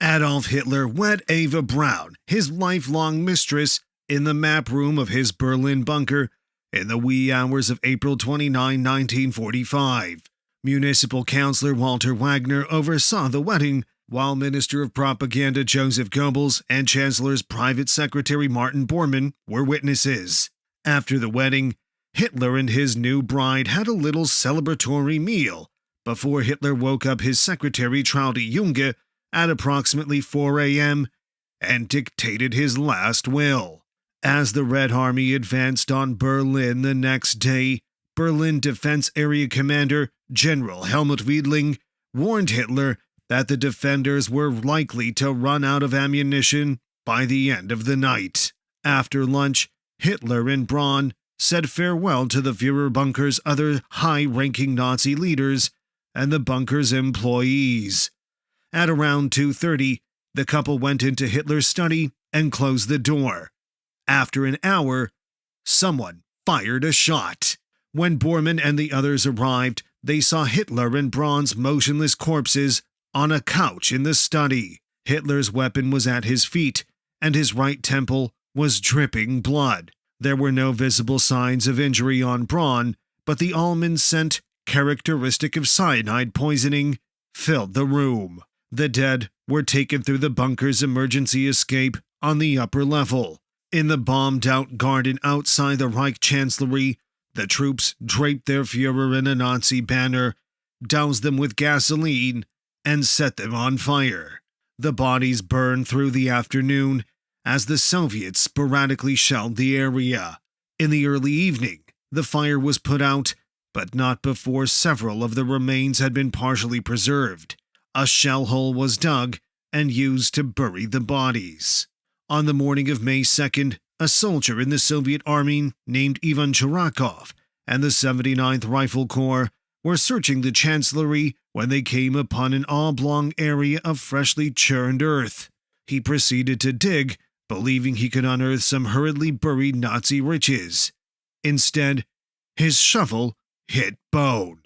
Adolf Hitler wed Eva Braun, his lifelong mistress, in the map room of his Berlin bunker in the wee hours of April 29, 1945. Municipal Councilor Walter Wagner oversaw the wedding, while Minister of Propaganda Joseph Goebbels and Chancellor's private secretary Martin Bormann were witnesses. After the wedding, Hitler and his new bride had a little celebratory meal before Hitler woke up his secretary Traudi Junge at approximately 4 a.m. and dictated his last will. As the Red Army advanced on Berlin the next day, Berlin Defense Area Commander General Helmut Weidling warned Hitler that the defenders were likely to run out of ammunition by the end of the night. After lunch, Hitler and Braun said farewell to the Führer bunker's other high-ranking Nazi leaders and the bunker's employees. At around 2:30, the couple went into Hitler's study and closed the door. After an hour, someone fired a shot. When Bormann and the others arrived, they saw Hitler and Braun's motionless corpses on a couch in the study. Hitler's weapon was at his feet, and his right temple was dripping blood. There were no visible signs of injury on Braun, but the almond scent, characteristic of cyanide poisoning, filled the room. The dead were taken through the bunker's emergency escape on the upper level. In the bombed-out garden outside the Reich Chancellery, the troops draped their Führer in a Nazi banner, doused them with gasoline, and set them on fire. The bodies burned through the afternoon as the Soviets sporadically shelled the area. In the early evening, the fire was put out, but not before several of the remains had been partially preserved. A shell hole was dug and used to bury the bodies. On the morning of May 2nd, a soldier in the Soviet Army named Ivan Churakov and the 79th Rifle Corps were searching the Chancellery when they came upon an oblong area of freshly churned earth. He proceeded to dig, believing he could unearth some hurriedly buried Nazi riches. Instead, his shovel hit bone.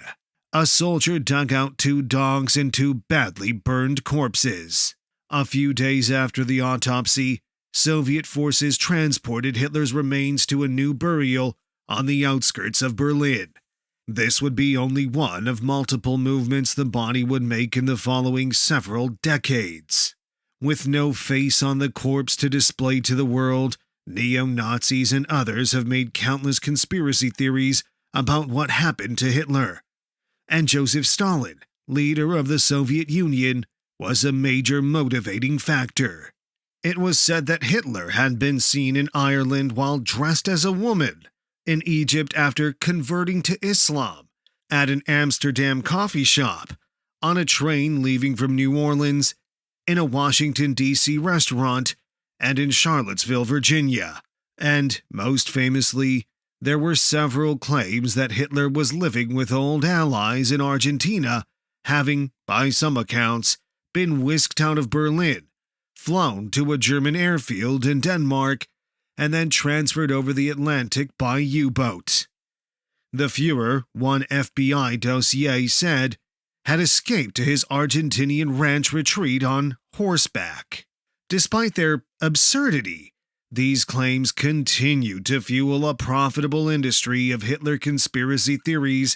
A soldier dug out 2 dogs and 2 badly burned corpses. A few days after the autopsy, Soviet forces transported Hitler's remains to a new burial on the outskirts of Berlin. This would be only one of multiple movements the body would make in the following several decades. With no face on the corpse to display to the world, neo-Nazis and others have made countless conspiracy theories about what happened to Hitler. And Joseph Stalin, leader of the Soviet Union, was a major motivating factor. It was said that Hitler had been seen in Ireland while dressed as a woman, in Egypt after converting to Islam, at an Amsterdam coffee shop, on a train leaving from New Orleans, in a Washington, D.C. restaurant, and in Charlottesville, Virginia. And, most famously, there were several claims that Hitler was living with old allies in Argentina, having, by some accounts, been whisked out of Berlin, flown to a German airfield in Denmark, and then transferred over the Atlantic by U-boat. The Führer, one FBI dossier said, had escaped to his Argentinian ranch retreat on horseback. Despite their absurdity, these claims continued to fuel a profitable industry of Hitler conspiracy theories,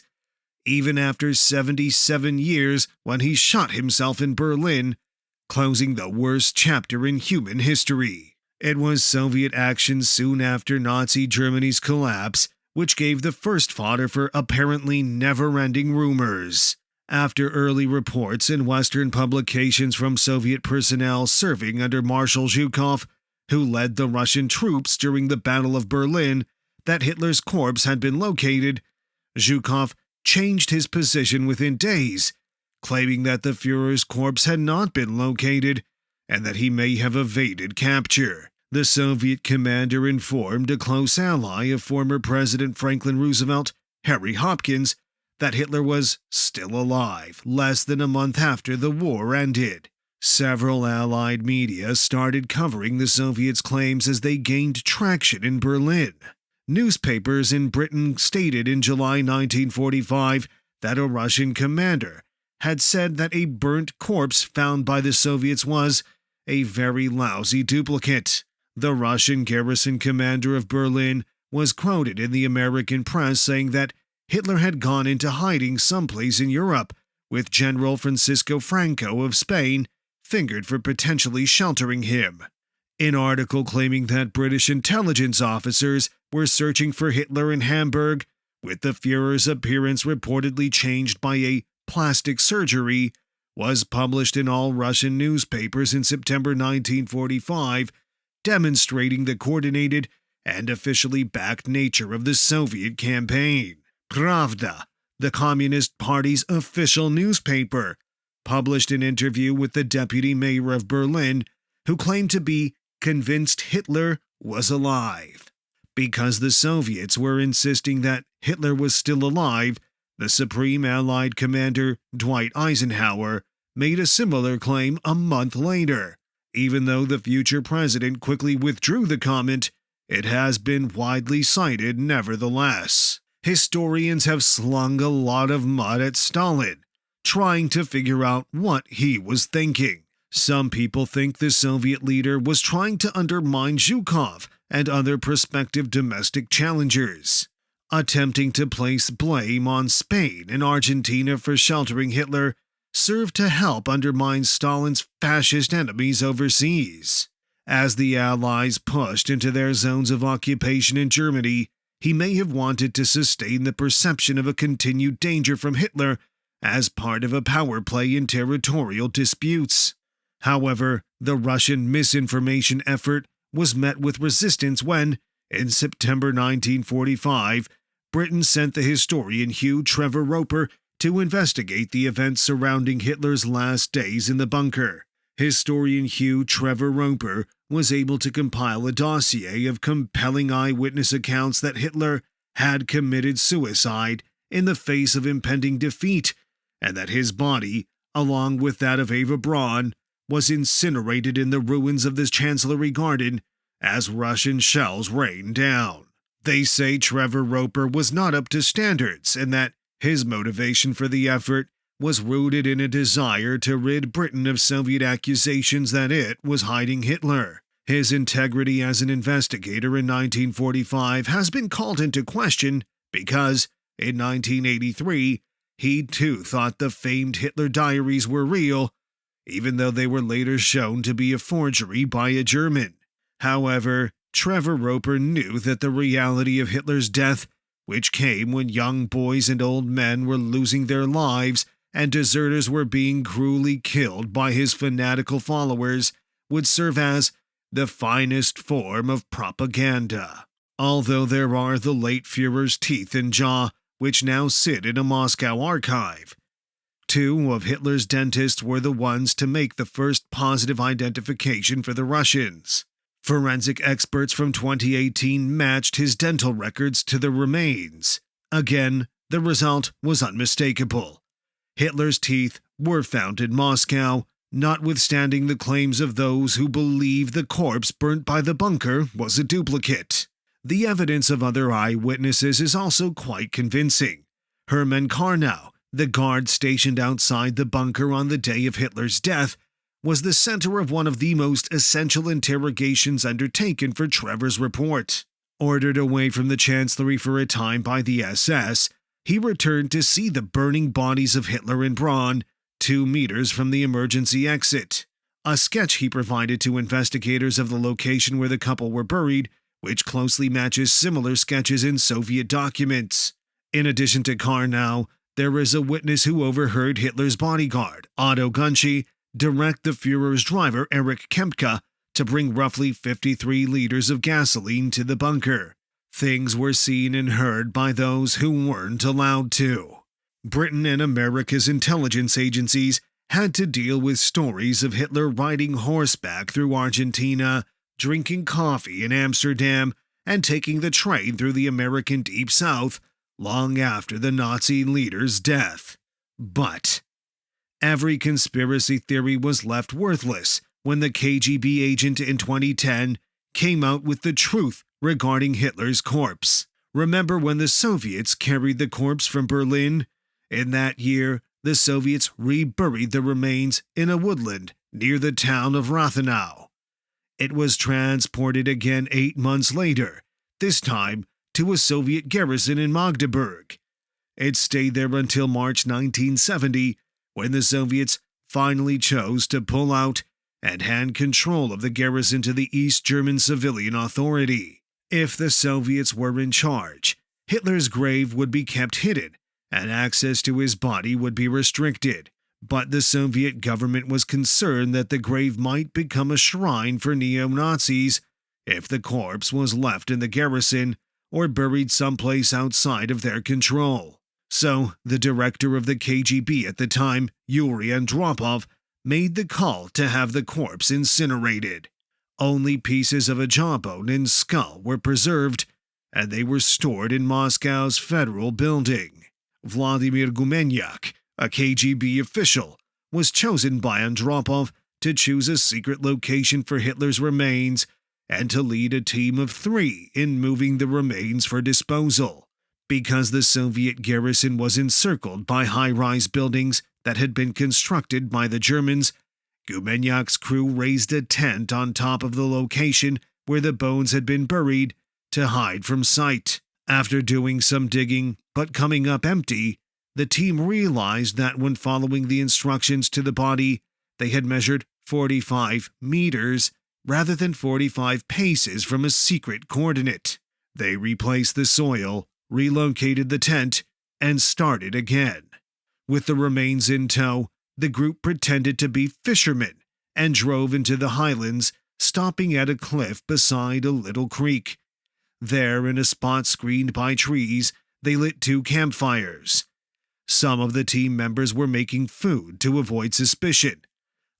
even after 77 years when he shot himself in Berlin, closing the worst chapter in human history. It was Soviet action soon after Nazi Germany's collapse which gave the first fodder for apparently never-ending rumors. After early reports in Western publications from Soviet personnel serving under Marshal Zhukov, who led the Russian troops during the Battle of Berlin, that Hitler's corpse had been located, Zhukov changed his position within days, claiming that the Führer's corpse had not been located and that he may have evaded capture. The Soviet commander informed a close ally of former President Franklin Roosevelt, Harry Hopkins, that Hitler was still alive less than a month after the war ended. Several Allied media started covering the Soviets' claims as they gained traction in Berlin. Newspapers in Britain stated in July 1945 that a Russian commander had said that a burnt corpse found by the Soviets was, a very lousy duplicate. The Russian garrison commander of Berlin was quoted in the American press saying that Hitler had gone into hiding someplace in Europe, with General Francisco Franco of Spain fingered for potentially sheltering him. An article claiming that British intelligence officers were searching for Hitler in Hamburg, with the Führer's appearance reportedly changed by a plastic surgery, was published in all Russian newspapers in September 1945, demonstrating the coordinated and officially backed nature of the Soviet campaign. Pravda, the Communist Party's official newspaper, published an interview with the deputy mayor of Berlin, who claimed to be convinced Hitler was alive. Because the Soviets were insisting that Hitler was still alive, the Supreme Allied Commander Dwight Eisenhower made a similar claim a month later. Even though the future president quickly withdrew the comment, it has been widely cited nevertheless. Historians have slung a lot of mud at Stalin, trying to figure out what he was thinking. Some people think the Soviet leader was trying to undermine Zhukov and other prospective domestic challengers, attempting to place blame on Spain and Argentina for sheltering Hitler served to help undermine Stalin's fascist enemies overseas. As the Allies pushed into their zones of occupation in Germany, he may have wanted to sustain the perception of a continued danger from Hitler as part of a power play in territorial disputes. However, the Russian misinformation effort was met with resistance when, in September 1945, Britain sent the historian Hugh Trevor Roper to investigate the events surrounding Hitler's last days in the bunker. Historian Hugh Trevor Roper was able to compile a dossier of compelling eyewitness accounts that Hitler had committed suicide in the face of impending defeat, and that his body, along with that of Eva Braun, was incinerated in the ruins of the Chancellery Garden as Russian shells rained down. They say Trevor Roper was not up to standards and that his motivation for the effort was rooted in a desire to rid Britain of Soviet accusations that it was hiding Hitler. His integrity as an investigator in 1945 has been called into question because, in 1983, he too thought the famed Hitler diaries were real, even though they were later shown to be a forgery by a German. However, Trevor Roper knew that the reality of Hitler's death, which came when young boys and old men were losing their lives and deserters were being cruelly killed by his fanatical followers, would serve as the finest form of propaganda. Although there are the late Führer's teeth and jaw, which now sit in a Moscow archive, two of Hitler's dentists were the ones to make the first positive identification for the Russians. Forensic experts from 2018 matched his dental records to the remains. Again, the result was unmistakable. Hitler's teeth were found in Moscow, notwithstanding the claims of those who believe the corpse burnt by the bunker was a duplicate. The evidence of other eyewitnesses is also quite convincing. Hermann Karnow, the guard stationed outside the bunker on the day of Hitler's death, was the center of one of the most essential interrogations undertaken for Trevor's report. Ordered away from the Chancellery for a time by the SS, he returned to see the burning bodies of Hitler and Braun 2 meters from the emergency exit. A sketch he provided to investigators of the location where the couple were buried, which closely matches similar sketches in Soviet documents. In addition to Karnow, there is a witness who overheard Hitler's bodyguard, Otto Gunschy, direct the Führer's driver, Erich Kempka, to bring roughly 53 liters of gasoline to the bunker. Things were seen and heard by those who weren't allowed to. Britain and America's intelligence agencies had to deal with stories of Hitler riding horseback through Argentina, drinking coffee in Amsterdam, and taking the train through the American Deep South long after the Nazi leader's death. But every conspiracy theory was left worthless when the KGB agent in 2010 came out with the truth regarding Hitler's corpse. Remember when the Soviets carried the corpse from Berlin? In that year, the Soviets reburied the remains in a woodland near the town of Rathenau. It was transported again 8 months later, this time to a Soviet garrison in Magdeburg. It stayed there until March 1970, when the Soviets finally chose to pull out and hand control of the garrison to the East German Civilian Authority. If the Soviets were in charge, Hitler's grave would be kept hidden and access to his body would be restricted. But the Soviet government was concerned that the grave might become a shrine for neo-Nazis if the corpse was left in the garrison or buried someplace outside of their control. So, the director of the KGB at the time, Yuri Andropov, made the call to have the corpse incinerated. Only pieces of a jawbone and skull were preserved, and they were stored in Moscow's Federal Building. Vladimir Gumenyak, a KGB official, was chosen by Andropov to choose a secret location for Hitler's remains and to lead a team of 3 in moving the remains for disposal. Because the Soviet garrison was encircled by high-rise buildings that had been constructed by the Germans, Gumenyak's crew raised a tent on top of the location where the bones had been buried to hide from sight. After doing some digging but coming up empty, the team realized that when following the instructions to the body, they had measured 45 meters rather than 45 paces from a secret coordinate. They replaced the soil, relocated the tent, and started again. With the remains in tow, the group pretended to be fishermen and drove into the highlands, stopping at a cliff beside a little creek. There, in a spot screened by trees, they lit 2 campfires. Some of the team members were making food to avoid suspicion.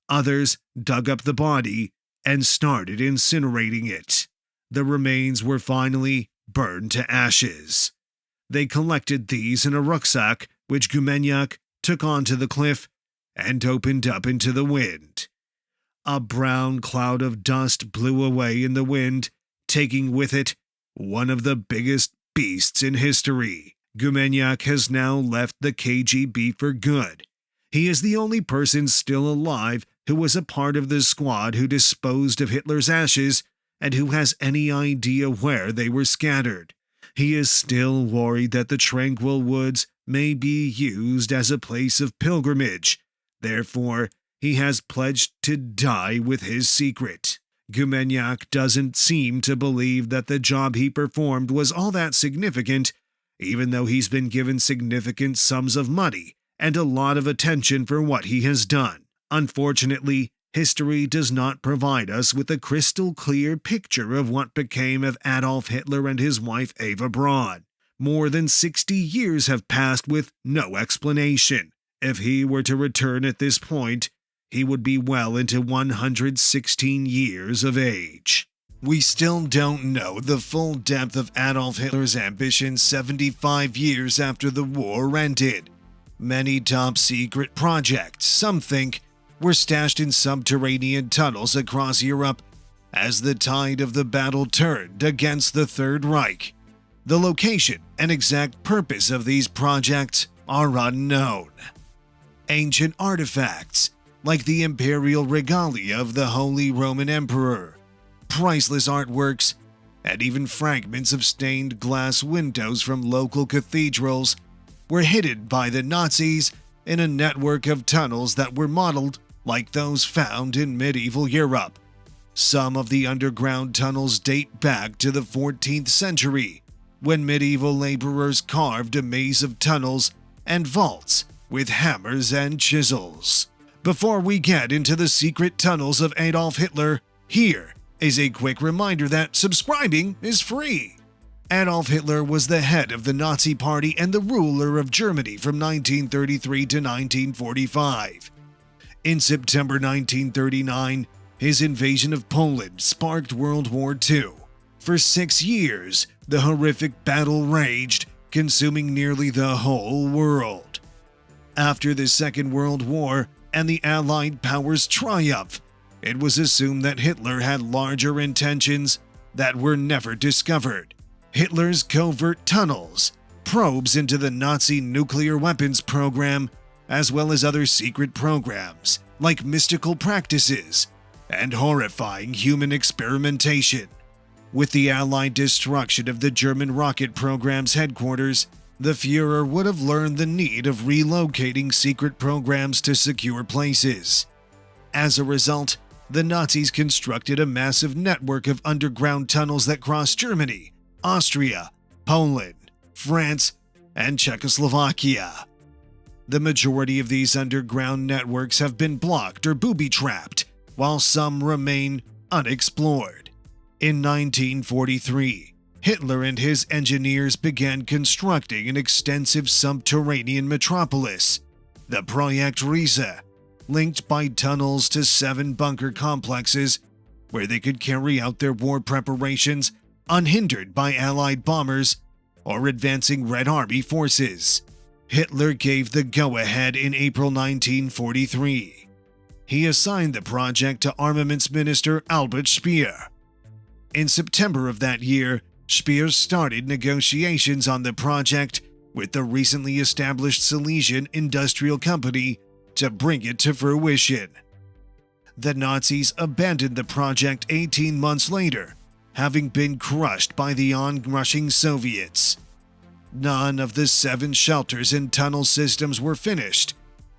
Others dug up the body and started incinerating it. The remains were finally burned to ashes. They collected these in a rucksack, which Gumenyak took onto the cliff and opened up into the wind. A brown cloud of dust blew away in the wind, taking with it one of the biggest beasts in history. Gumenyak has now left the KGB for good. He is the only person still alive who was a part of the squad who disposed of Hitler's ashes and who has any idea where they were scattered. He is still worried that the tranquil woods may be used as a place of pilgrimage. Therefore, he has pledged to die with his secret. Gumenyak doesn't seem to believe that the job he performed was all that significant, even though he's been given significant sums of money and a lot of attention for what he has done. Unfortunately, history does not provide us with a crystal clear picture of what became of Adolf Hitler and his wife Eva Braun. More than 60 years have passed with no explanation. If he were to return at this point, he would be well into 116 years of age. We still don't know the full depth of Adolf Hitler's ambitions 75 years after the war ended. Many top-secret projects, some think, were stashed in subterranean tunnels across Europe as the tide of the battle turned against the Third Reich. The location and exact purpose of these projects are unknown. Ancient artifacts, like the imperial regalia of the Holy Roman Emperor, priceless artworks, and even fragments of stained glass windows from local cathedrals were hidden by the Nazis in a network of tunnels that were modeled like those found in medieval Europe. Some of the underground tunnels date back to the 14th century, when medieval laborers carved a maze of tunnels and vaults with hammers and chisels. Before we get into the secret tunnels of Adolf Hitler, here is a quick reminder that subscribing is free. Adolf Hitler was the head of the Nazi Party and the ruler of Germany from 1933 to 1945. In September 1939, his invasion of Poland sparked World War II. For 6 years, the horrific battle raged, consuming nearly the whole world. After the Second World War and the Allied powers' triumph, it was assumed that Hitler had larger intentions that were never discovered. Hitler's covert tunnels, probes into the Nazi nuclear weapons program, as well as other secret programs, like mystical practices and horrifying human experimentation. With the Allied destruction of the German rocket program's headquarters, the Führer would have learned the need of relocating secret programs to secure places. As a result, the Nazis constructed a massive network of underground tunnels that crossed Germany, Austria, Poland, France, and Czechoslovakia. The majority of these underground networks have been blocked or booby-trapped, while some remain unexplored. In 1943, Hitler and his engineers began constructing an extensive subterranean metropolis, the Projekt Riese, linked by tunnels to 7 bunker complexes where they could carry out their war preparations unhindered by Allied bombers or advancing Red Army forces. Hitler gave the go-ahead in April 1943. He assigned the project to Armaments Minister Albert Speer. In September of that year, Speer started negotiations on the project with the recently established Silesian Industrial Company to bring it to fruition. The Nazis abandoned the project 18 months later, having been crushed by the onrushing Soviets. None of the 7 shelters and tunnel systems were finished,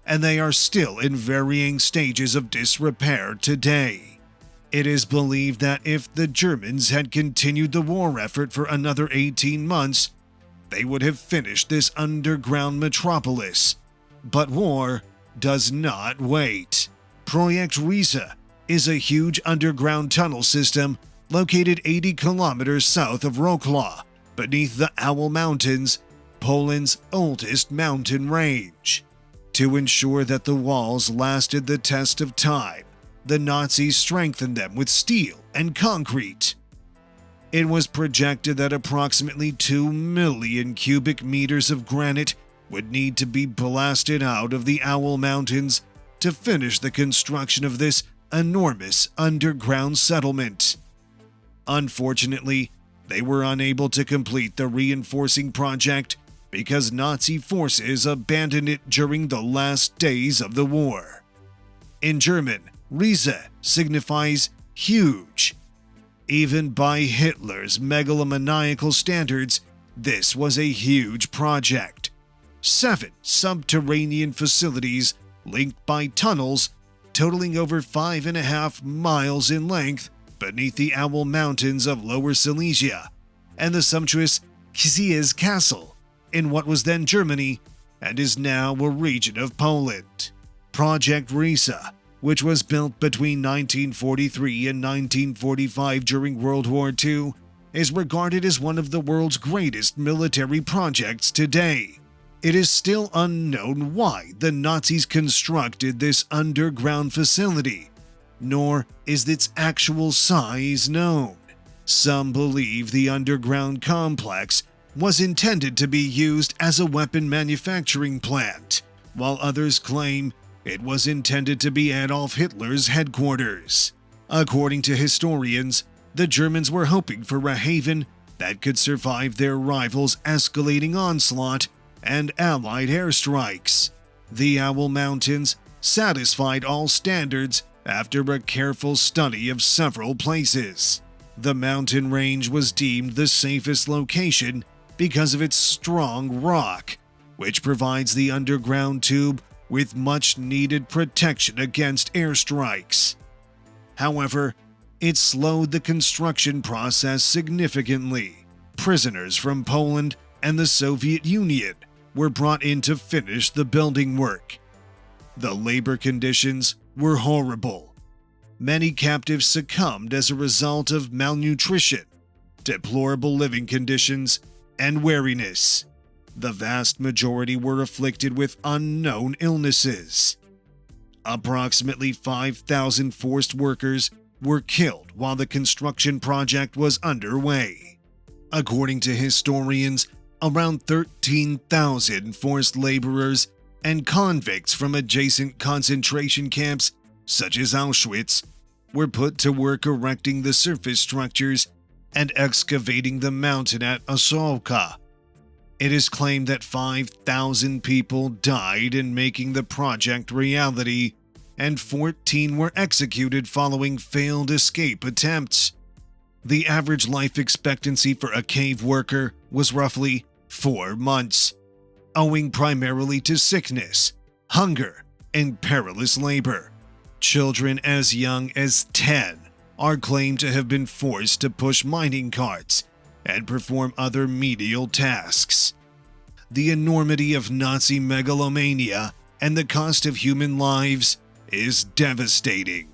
and they are still in varying stages of disrepair today. It is believed that if the Germans had continued the war effort for another 18 months, they would have finished this underground metropolis. But war does not wait. Projekt Riese is a huge underground tunnel system located 80 kilometers south of Wrocław, beneath the Owl Mountains, Poland's oldest mountain range. To ensure that the walls lasted the test of time, the Nazis strengthened them with steel and concrete. It was projected that approximately 2 million cubic meters of granite would need to be blasted out of the Owl Mountains to finish the construction of this enormous underground settlement. Unfortunately, they were unable to complete the reinforcing project because Nazi forces abandoned it during the last days of the war. In German, Riese signifies huge. Even by Hitler's megalomaniacal standards, this was a huge project. 7 subterranean facilities linked by tunnels totaling over 5.5 miles in length beneath the Owl Mountains of Lower Silesia and the sumptuous Kisiez Castle in what was then Germany and is now a region of Poland. Projekt Riese, which was built between 1943 and 1945 during World War II, is regarded as one of the world's greatest military projects today. It is still unknown why the Nazis constructed this underground facility, nor is its actual size known. Some believe the underground complex was intended to be used as a weapon manufacturing plant, while others claim it was intended to be Adolf Hitler's headquarters. According to historians, the Germans were hoping for a haven that could survive their rivals' escalating onslaught and Allied airstrikes. The Owl Mountains satisfied all standards after a careful study of several places. The mountain range was deemed the safest location because of its strong rock, which provides the underground tube with much-needed protection against airstrikes. However, it slowed the construction process significantly. Prisoners from Poland and the Soviet Union were brought in to finish the building work. The labor conditions were horrible. Many captives succumbed as a result of malnutrition, deplorable living conditions, and weariness. The vast majority were afflicted with unknown illnesses. Approximately 5,000 forced workers were killed while the construction project was underway. According to historians, around 13,000 forced laborers and convicts from adjacent concentration camps, such as Auschwitz, were put to work erecting the surface structures and excavating the mountain at Ossowka. It is claimed that 5,000 people died in making the project reality, and 14 were executed following failed escape attempts. The average life expectancy for a cave worker was roughly 4 months, owing primarily to sickness, hunger, and perilous labor. Children as young as 10 are claimed to have been forced to push mining carts and perform other menial tasks. The enormity of Nazi megalomania and the cost of human lives is devastating.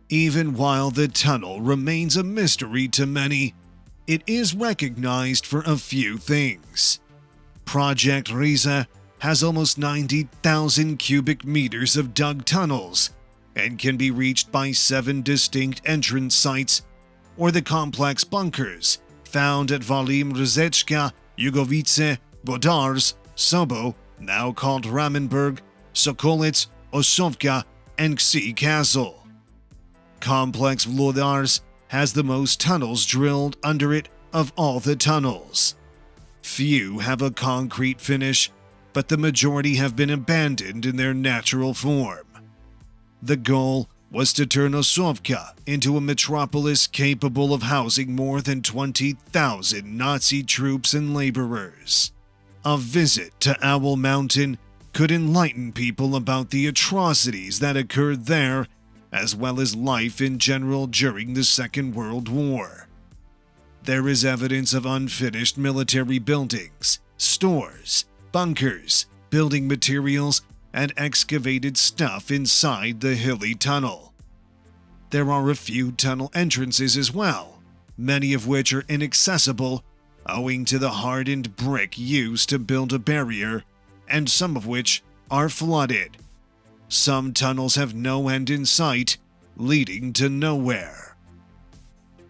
Even while the tunnel remains a mystery to many, it is recognized for a few things. Project Riese has almost 90,000 cubic meters of dug tunnels and can be reached by 7 distinct entrance sites or the complex bunkers found at Walim Rzeczka, Jugowice, Włodars, Sobo, now called Ramenberg, Sokolec, Osowka, and Ksi Castle. Complex Włodars has the most tunnels drilled under it of all the tunnels. Few have a concrete finish, but the majority have been abandoned in their natural form. The goal was to turn Osowka into a metropolis capable of housing more than 20,000 Nazi troops and laborers. A visit to Owl Mountain could enlighten people about the atrocities that occurred there, as well as life in general during the Second World War. There is evidence of unfinished military buildings, stores, bunkers, building materials, and excavated stuff inside the hilly tunnel. There are a few tunnel entrances as well, many of which are inaccessible owing to the hardened brick used to build a barrier, and some of which are flooded. Some tunnels have no end in sight, leading to nowhere.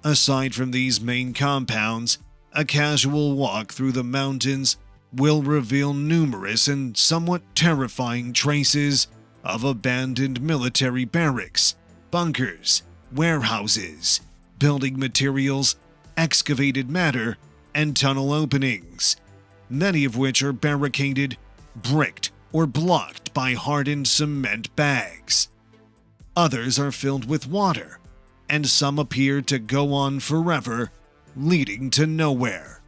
Aside from these main compounds, a casual walk through the mountains will reveal numerous and somewhat terrifying traces of abandoned military barracks, bunkers, warehouses, building materials, excavated matter, and tunnel openings, many of which are barricaded, bricked, or blocked by hardened cement bags. Others are filled with water, and some appear to go on forever, leading to nowhere.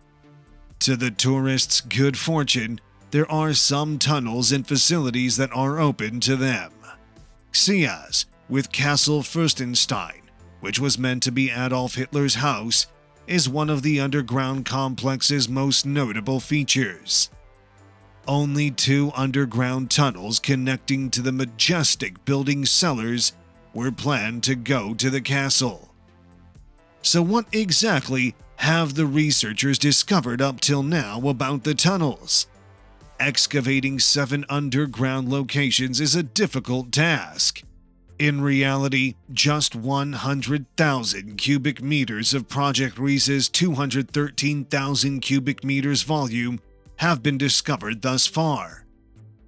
To the tourists' good fortune, there are some tunnels and facilities that are open to them. Ksiaz, with Castle Fürstenstein, which was meant to be Adolf Hitler's house, is one of the underground complex's most notable features. Only 2 underground tunnels connecting to the majestic building cellars were planned to go to the castle. So what exactly have the researchers discovered up till now about the tunnels? Excavating 7 underground locations is a difficult task. In reality, just 100,000 cubic meters of Project Riese's 213,000 cubic meters volume have been discovered thus far.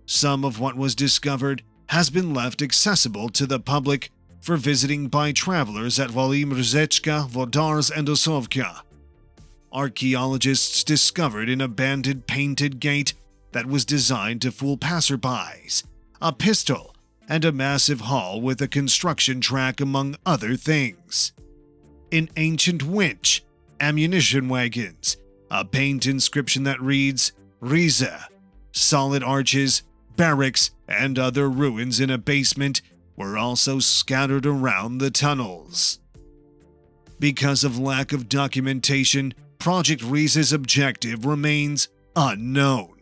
Some of what was discovered has been left accessible to the public for visiting by travelers at Walim Rzeczka, Włodars, and Osowka. Archaeologists discovered an abandoned painted gate that was designed to fool passerbys, a pistol, and a massive hall with a construction track, among other things. An ancient winch, ammunition wagons, a paint inscription that reads Riese, solid arches, barracks, and other ruins in a basement were also scattered around the tunnels. Because of lack of documentation, Project Riese's objective remains unknown.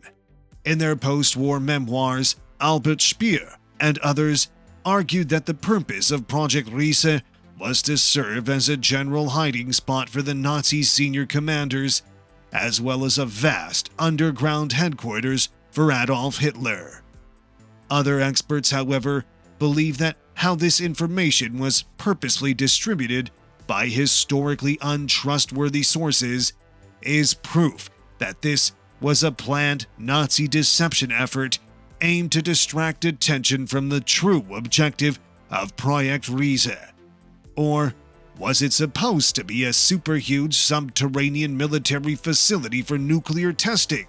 In their post-war memoirs, Albert Speer and others argued that the purpose of Project Riese was to serve as a general hiding spot for the Nazi senior commanders, as well as a vast underground headquarters for Adolf Hitler. Other experts, however, believe that how this information was purposely distributed by historically untrustworthy sources is proof that this was a planned Nazi deception effort aimed to distract attention from the true objective of Project Riese. Or was it supposed to be a superhuge subterranean military facility for nuclear testing,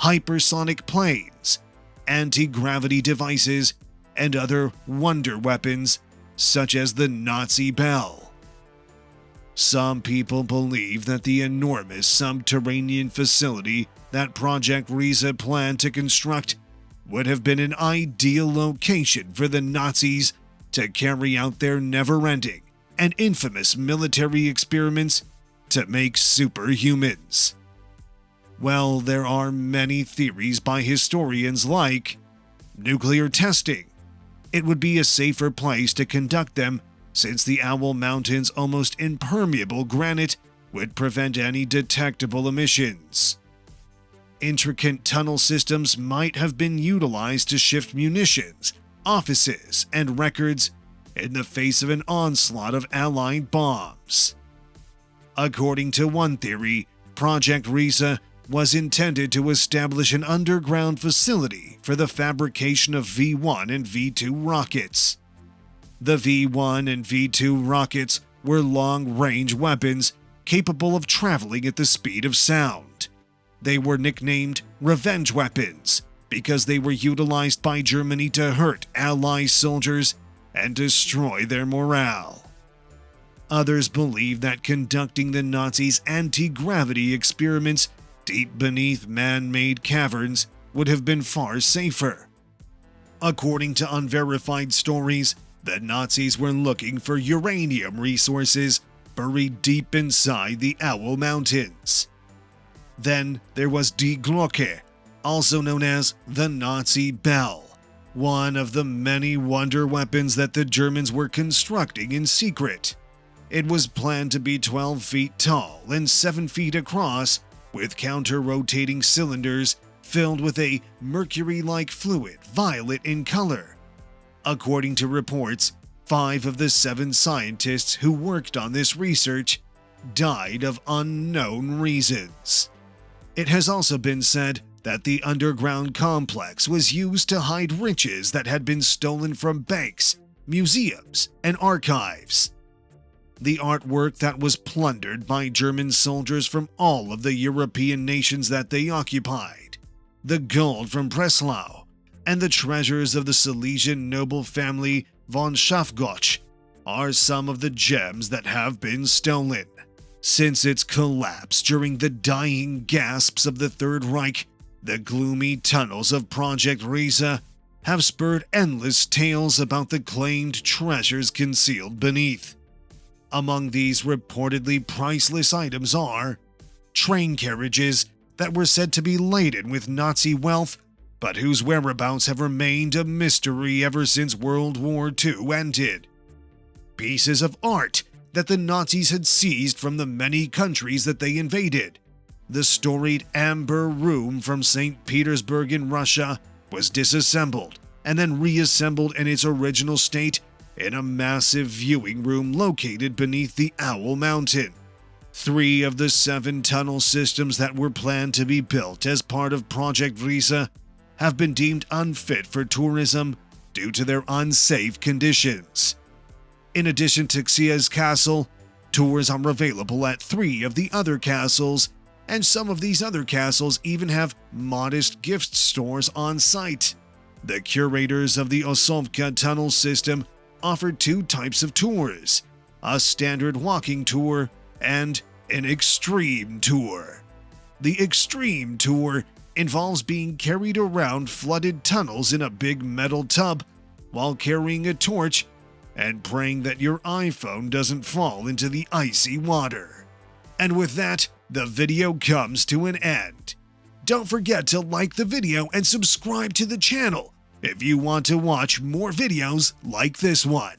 hypersonic planes, anti-gravity devices, and other wonder weapons, such as the Nazi Bell. Some people believe that the enormous subterranean facility that Project Riese planned to construct would have been an ideal location for the Nazis to carry out their never-ending and infamous military experiments to make superhumans. Well, there are many theories by historians like nuclear testing. It would be a safer place to conduct them since the Owl Mountain's almost impermeable granite would prevent any detectable emissions. Intricate tunnel systems might have been utilized to shift munitions, offices, and records in the face of an onslaught of Allied bombs. According to one theory, Project Riese was intended to establish an underground facility for the fabrication of V-1 and V-2 rockets. The V-1 and V-2 rockets were long-range weapons capable of traveling at the speed of sound. They were nicknamed revenge weapons because they were utilized by Germany to hurt Allied soldiers and destroy their morale. Others believe that conducting the Nazis' anti-gravity experiments deep beneath man-made caverns would have been far safer. According to unverified stories, the Nazis were looking for uranium resources buried deep inside the Owl Mountains. Then there was Die Glocke, also known as the Nazi Bell, one of the many wonder weapons that the Germans were constructing in secret. It was planned to be 12 feet tall and 7 feet across, with counter-rotating cylinders filled with a mercury-like fluid, violet in color. According to reports, 5 of the 7 scientists who worked on this research died of unknown reasons. It has also been said that the underground complex was used to hide riches that had been stolen from banks, museums, and archives. The artwork that was plundered by German soldiers from all of the European nations that they occupied, the gold from Breslau, and the treasures of the Silesian noble family von Schaffgotsch are some of the gems that have been stolen. Since its collapse during the dying gasps of the Third Reich, the gloomy tunnels of Project Riese have spurred endless tales about the claimed treasures concealed beneath. Among these reportedly priceless items are train carriages that were said to be laden with Nazi wealth, but whose whereabouts have remained a mystery ever since World War II ended. Pieces of art that the Nazis had seized from the many countries that they invaded. The storied Amber Room from St. Petersburg in Russia was disassembled and then reassembled in its original state in a massive viewing room located beneath the Owl Mountain. 3 of the 7 tunnel systems that were planned to be built as part of Project Riese have been deemed unfit for tourism due to their unsafe conditions. In addition to Xia's castle, tours are available at 3 of the other castles, and some of these other castles even have modest gift stores on site. The curators of the Osovka tunnel system offered 2 types of tours, a standard walking tour and an extreme tour. The extreme tour involves being carried around flooded tunnels in a big metal tub while carrying a torch and praying that your iPhone doesn't fall into the icy water. And with that, the video comes to an end. Don't forget to like the video and subscribe to the channel if you want to watch more videos like this one.